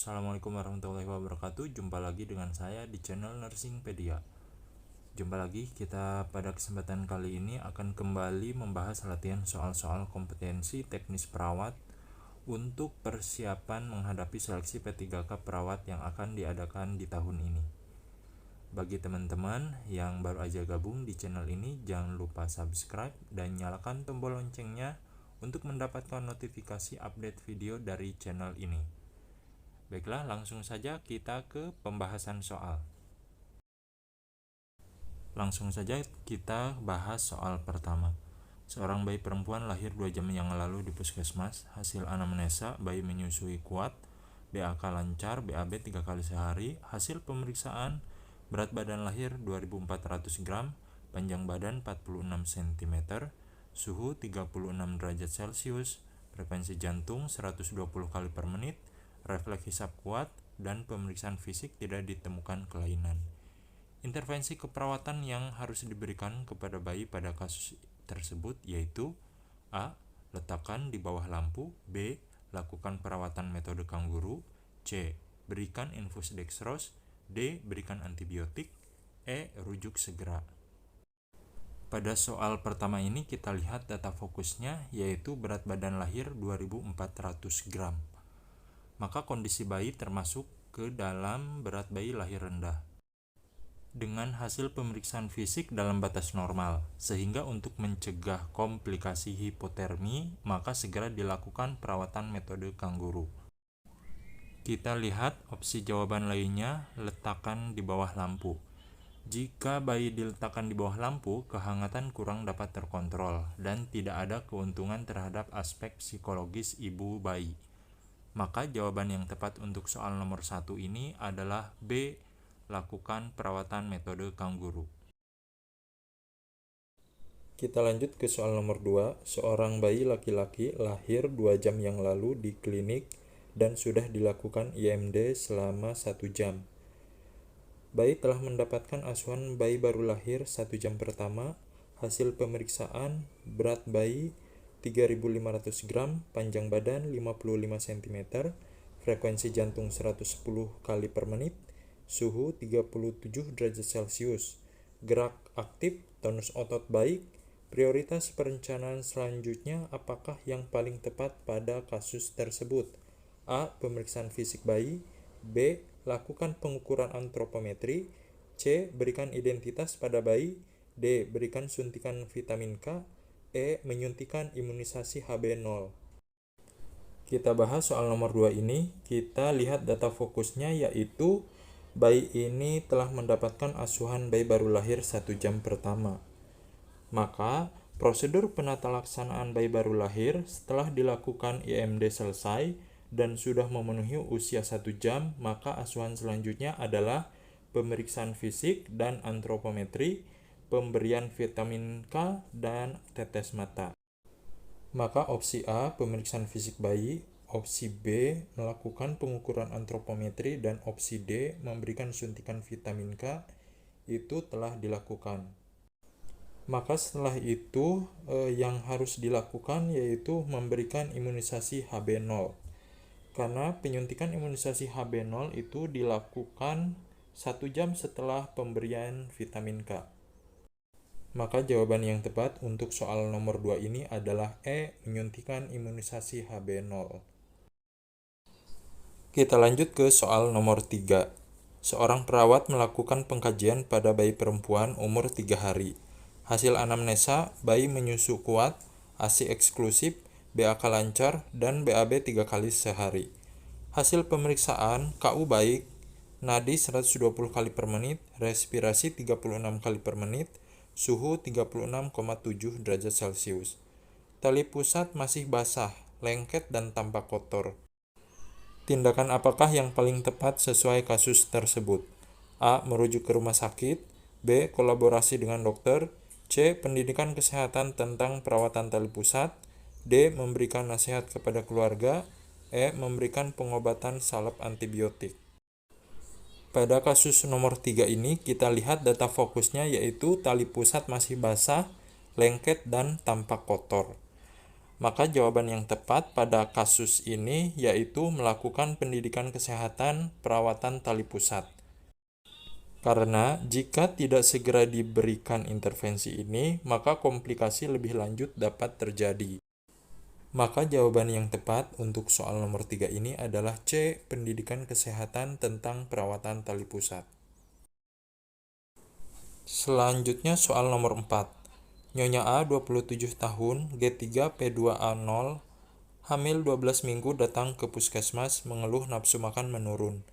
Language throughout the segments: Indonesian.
Assalamualaikum warahmatullahi wabarakatuh. Jumpa lagi dengan saya di channel Nursingpedia. Jumpa lagi, kita pada kesempatan kali ini akan kembali membahas latihan soal-soal kompetensi teknis perawat untuk persiapan menghadapi seleksi P3K perawat yang akan diadakan di tahun ini. Bagi teman-teman yang baru aja gabung di channel ini, jangan lupa subscribe dan nyalakan tombol loncengnya untuk mendapatkan notifikasi update video dari channel ini. Baiklah, langsung saja kita ke pembahasan soal. Langsung saja kita bahas soal pertama. Seorang bayi perempuan lahir 2 jam yang lalu di puskesmas. Hasil anamnesa, bayi menyusui kuat, BAK lancar, BAB 3 kali sehari. Hasil pemeriksaan, berat badan lahir 2400 gram, panjang badan 46 cm, suhu 36 derajat Celcius, frekuensi jantung 120 kali per menit, refleks hisap kuat, dan pemeriksaan fisik tidak ditemukan kelainan. Intervensi keperawatan yang harus diberikan kepada bayi pada kasus tersebut yaitu A. Letakkan di bawah lampu. B. Lakukan perawatan metode kangguru. C. Berikan infus dextrose. D. Berikan antibiotik. E. Rujuk segera. Pada soal pertama ini kita lihat data fokusnya yaitu berat badan lahir 2400 gram. Maka kondisi bayi termasuk ke dalam berat bayi lahir rendah dengan hasil pemeriksaan fisik dalam batas normal, sehingga untuk mencegah komplikasi hipotermi maka segera dilakukan perawatan metode kangguru. Kita lihat opsi jawaban lainnya, letakkan di bawah lampu. Jika bayi diletakkan di bawah lampu, kehangatan kurang dapat terkontrol dan tidak ada keuntungan terhadap aspek psikologis ibu bayi. Maka jawaban yang tepat untuk soal nomor 1 ini adalah B. Lakukan perawatan metode kangguru. Kita lanjut ke soal nomor 2. Seorang bayi laki-laki lahir 2 jam yang lalu di klinik dan sudah dilakukan IMD selama 1 jam. Bayi telah mendapatkan asuhan bayi baru lahir 1 jam pertama. Hasil pemeriksaan, berat bayi 3.500 gram, panjang badan 55 cm, frekuensi jantung 110 kali per menit, suhu 37 derajat Celcius, gerak aktif, tonus otot baik. Prioritas perencanaan selanjutnya apakah yang paling tepat pada kasus tersebut? A. Pemeriksaan fisik bayi. B. Lakukan pengukuran antropometri. C. Berikan identitas pada bayi. D. Berikan suntikan vitamin K. E. Menyuntikan imunisasi HB0. Kita bahas soal nomor 2 ini. Kita lihat data fokusnya yaitu bayi ini telah mendapatkan asuhan bayi baru lahir 1 jam pertama. Maka prosedur penata laksanaan bayi baru lahir setelah dilakukan IMD selesai dan sudah memenuhi usia 1 jam, maka asuhan selanjutnya adalah pemeriksaan fisik dan antropometri, pemberian vitamin K, dan tetes mata. Maka opsi A, pemeriksaan fisik bayi, opsi B, melakukan pengukuran antropometri, dan opsi D, memberikan suntikan vitamin K, itu telah dilakukan. Maka setelah itu yang harus dilakukan yaitu memberikan imunisasi HB0. Karena penyuntikan imunisasi HB0 itu dilakukan 1 jam setelah pemberian vitamin K. Maka jawaban yang tepat untuk soal nomor 2 ini adalah E. Menyuntikan imunisasi HB0. Kita lanjut ke soal nomor 3. Seorang perawat melakukan pengkajian pada bayi perempuan umur 3 hari. Hasil anamnesa, bayi menyusu kuat, ASI eksklusif, BAK lancar, dan BAB 3 kali sehari. Hasil pemeriksaan, KU baik, nadi 120 kali per menit, respirasi 36 kali per menit, suhu 36,7 derajat Celcius. Tali pusat masih basah, lengket, dan tampak kotor. Tindakan apakah yang paling tepat sesuai kasus tersebut? A. Merujuk ke rumah sakit. B. Kolaborasi dengan dokter. C. Pendidikan kesehatan tentang perawatan tali pusat. D. Memberikan nasihat kepada keluarga. E. Memberikan pengobatan salep antibiotik. Pada kasus nomor 3 ini kita lihat data fokusnya yaitu tali pusat masih basah, lengket, dan tampak kotor. Maka jawaban yang tepat pada kasus ini yaitu melakukan pendidikan kesehatan perawatan tali pusat. Karena jika tidak segera diberikan intervensi ini, maka komplikasi lebih lanjut dapat terjadi. Maka jawaban yang tepat untuk soal nomor 3 ini adalah C, pendidikan kesehatan tentang perawatan tali pusat. Selanjutnya soal nomor 4. Nyonya A, 27 tahun, G3P2A0, hamil 12 minggu datang ke puskesmas mengeluh nafsu makan menurun,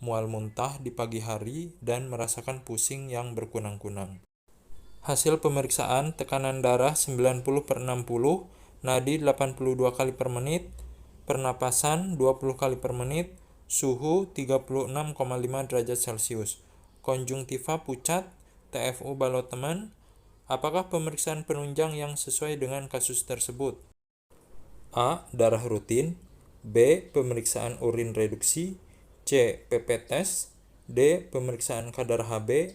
mual muntah di pagi hari, dan merasakan pusing yang berkunang-kunang. Hasil pemeriksaan tekanan darah 90/60, nadi 82 kali per menit, pernapasan 20 kali per menit, suhu 36,5 derajat Celcius, konjungtiva pucat, TFU balot teman. Apakah pemeriksaan penunjang yang sesuai dengan kasus tersebut? A. Darah rutin, B. Pemeriksaan urin reduksi, C. PP tes, D. Pemeriksaan kadar Hb,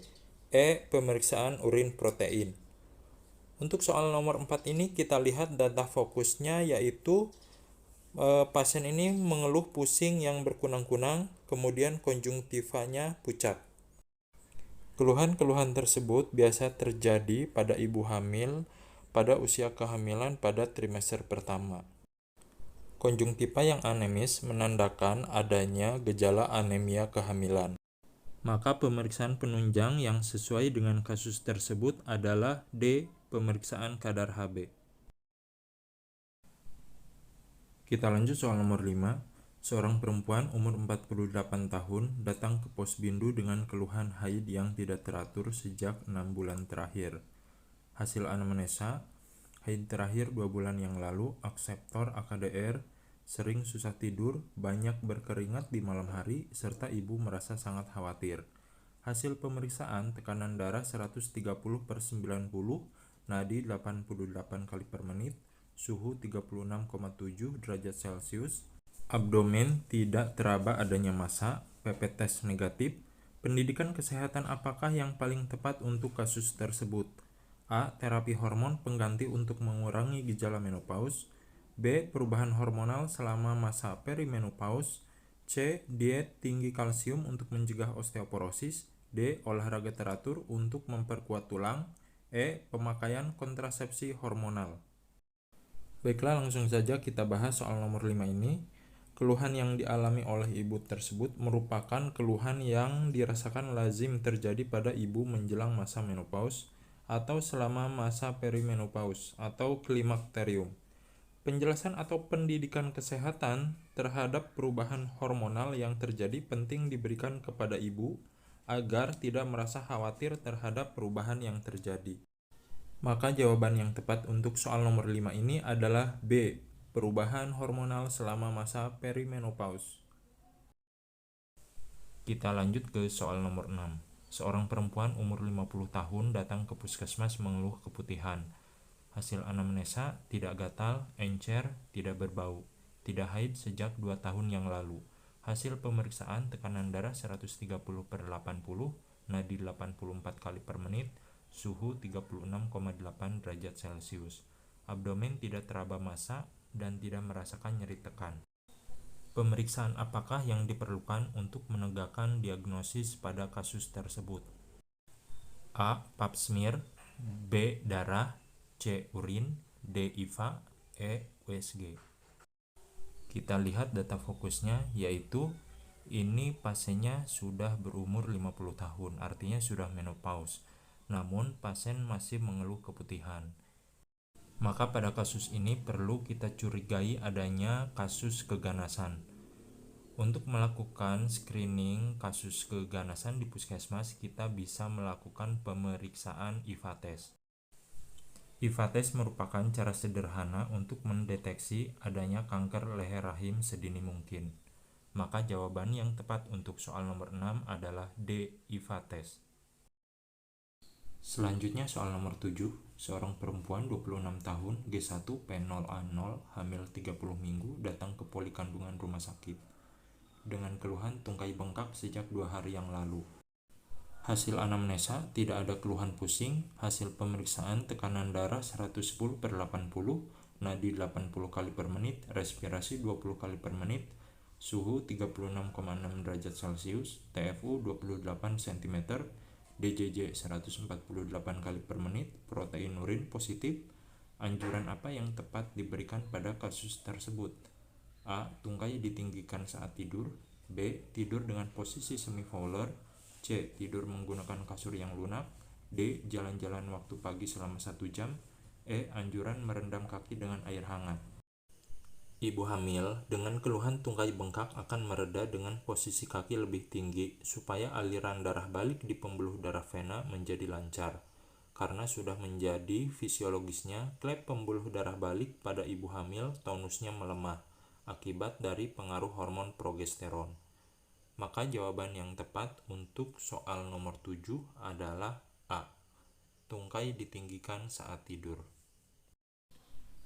E. Pemeriksaan urin protein. Untuk soal nomor 4 ini kita lihat data fokusnya yaitu pasien ini mengeluh pusing yang berkunang-kunang, kemudian konjungtivanya pucat. Keluhan-keluhan tersebut biasa terjadi pada ibu hamil pada usia kehamilan pada trimester pertama. Konjungtiva yang anemis menandakan adanya gejala anemia kehamilan. Maka pemeriksaan penunjang yang sesuai dengan kasus tersebut adalah D. Pemeriksaan kadar Hb. Kita lanjut soal nomor 5. Seorang perempuan umur 48 tahun datang ke pos bindu dengan keluhan haid yang tidak teratur sejak 6 bulan terakhir. Hasil anamnesa, haid terakhir 2 bulan yang lalu, akseptor AKDR, sering susah tidur, banyak berkeringat di malam hari, serta ibu merasa sangat khawatir. Hasil pemeriksaan tekanan darah 130/90, nadi 88 kali per menit, suhu 36,7 derajat Celcius, abdomen tidak teraba adanya massa, PP tes negatif. Pendidikan kesehatan apakah yang paling tepat untuk kasus tersebut? A. Terapi hormon pengganti untuk mengurangi gejala menopause, B. Perubahan hormonal selama masa perimenopause, C. Diet tinggi kalsium untuk mencegah osteoporosis, D. Olahraga teratur untuk memperkuat tulang, E. Pemakaian kontrasepsi hormonal. Baiklah, langsung saja kita bahas soal nomor 5 ini. Keluhan yang dialami oleh ibu tersebut merupakan keluhan yang dirasakan lazim terjadi pada ibu menjelang masa menopause atau selama masa perimenopause atau klimakterium. Penjelasan atau pendidikan kesehatan terhadap perubahan hormonal yang terjadi penting diberikan kepada ibu agar tidak merasa khawatir terhadap perubahan yang terjadi. Maka jawaban yang tepat untuk soal nomor 5 ini adalah B. Perubahan hormonal selama masa perimenopause. Kita lanjut ke soal nomor 6. Seorang perempuan umur 50 tahun datang ke puskesmas mengeluh keputihan. Hasil anamnesa tidak gatal, encer, tidak berbau, tidak haid sejak 2 tahun yang lalu. Hasil pemeriksaan tekanan darah 130/80, nadi 84 kali per menit, suhu 36,8 derajat Celcius. Abdomen tidak teraba massa dan tidak merasakan nyeri tekan. Pemeriksaan apakah yang diperlukan untuk menegakkan diagnosis pada kasus tersebut? A. Pap smear, B. Darah, C. Urin, D. IVA, E. USG. Kita lihat data fokusnya yaitu ini pasiennya sudah berumur 50 tahun, artinya sudah menopause. Namun pasien masih mengeluh keputihan. Maka pada kasus ini perlu kita curigai adanya kasus keganasan. Untuk melakukan screening kasus keganasan di puskesmas, kita bisa melakukan pemeriksaan IVA test. IVA test merupakan cara sederhana untuk mendeteksi adanya kanker leher rahim sedini mungkin. Maka jawaban yang tepat untuk soal nomor 6 adalah D. IVA test. Selanjutnya soal nomor 7. Seorang perempuan 26 tahun, G1P0A0, hamil 30 minggu, datang ke poli kandungan rumah sakit dengan keluhan tungkai bengkak sejak 2 hari yang lalu. Hasil anamnesa tidak ada keluhan pusing. Hasil pemeriksaan tekanan darah 110/80, nadi 80 kali per menit, respirasi 20 kali per menit, suhu 36,6 derajat Celcius, TFU 28 cm, DJJ 148 kali per menit, protein urin positif. Anjuran apa yang tepat diberikan pada kasus tersebut? A. Tungkai ditinggikan saat tidur. B. Tidur dengan posisi semi-fowler. C. Tidur menggunakan kasur yang lunak. D. Jalan-jalan waktu pagi selama 1 jam. E. Anjuran merendam kaki dengan air hangat. Ibu hamil dengan keluhan tungkai bengkak akan mereda dengan posisi kaki lebih tinggi supaya aliran darah balik di pembuluh darah vena menjadi lancar. Karena sudah menjadi fisiologisnya, klep pembuluh darah balik pada ibu hamil tonusnya melemah akibat dari pengaruh hormon progesteron. Maka jawaban yang tepat untuk soal nomor 7 adalah A. Tungkai ditinggikan saat tidur.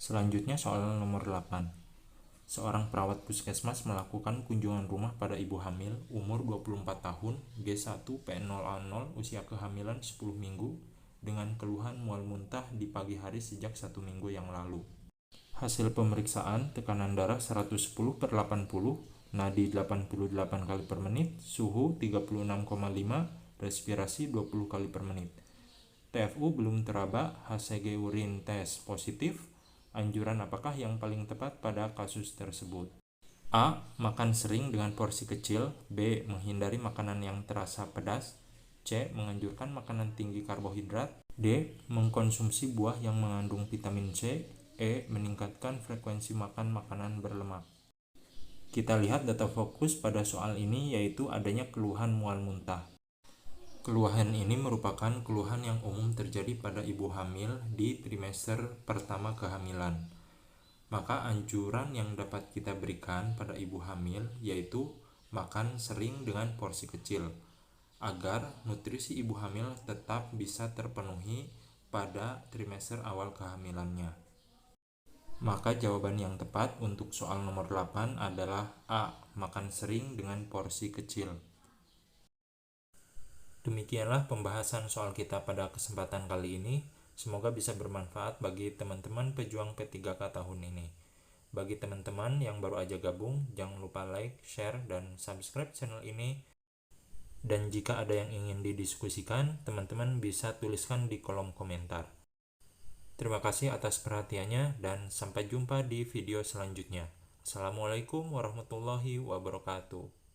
Selanjutnya soal nomor 8. Seorang perawat puskesmas melakukan kunjungan rumah pada ibu hamil umur 24 tahun G1P0A0 usia kehamilan 10 minggu dengan keluhan mual muntah di pagi hari sejak 1 minggu yang lalu. Hasil pemeriksaan tekanan darah 110/80, nadi 88 kali per menit, suhu 36,5, respirasi 20 kali per menit. TFU belum teraba, HCG urin tes positif. Anjuran apakah yang paling tepat pada kasus tersebut? A. Makan sering dengan porsi kecil. B. Menghindari makanan yang terasa pedas. C. Menganjurkan makanan tinggi karbohidrat. D. Mengkonsumsi buah yang mengandung vitamin C. E. Meningkatkan frekuensi makan makanan berlemak. Kita lihat data fokus pada soal ini, yaitu adanya keluhan mual muntah. Keluhan ini merupakan keluhan yang umum terjadi pada ibu hamil di trimester pertama kehamilan. Maka anjuran yang dapat kita berikan pada ibu hamil yaitu makan sering dengan porsi kecil, agar nutrisi ibu hamil tetap bisa terpenuhi pada trimester awal kehamilannya. Maka jawaban yang tepat untuk soal nomor 8 adalah A. Makan sering dengan porsi kecil. Demikianlah pembahasan soal kita pada kesempatan kali ini. Semoga bisa bermanfaat bagi teman-teman pejuang P3K tahun ini. Bagi teman-teman yang baru aja gabung, jangan lupa like, share, dan subscribe channel ini. Dan jika ada yang ingin didiskusikan, teman-teman bisa tuliskan di kolom komentar. Terima kasih atas perhatiannya dan sampai jumpa di video selanjutnya. Assalamualaikum warahmatullahi wabarakatuh.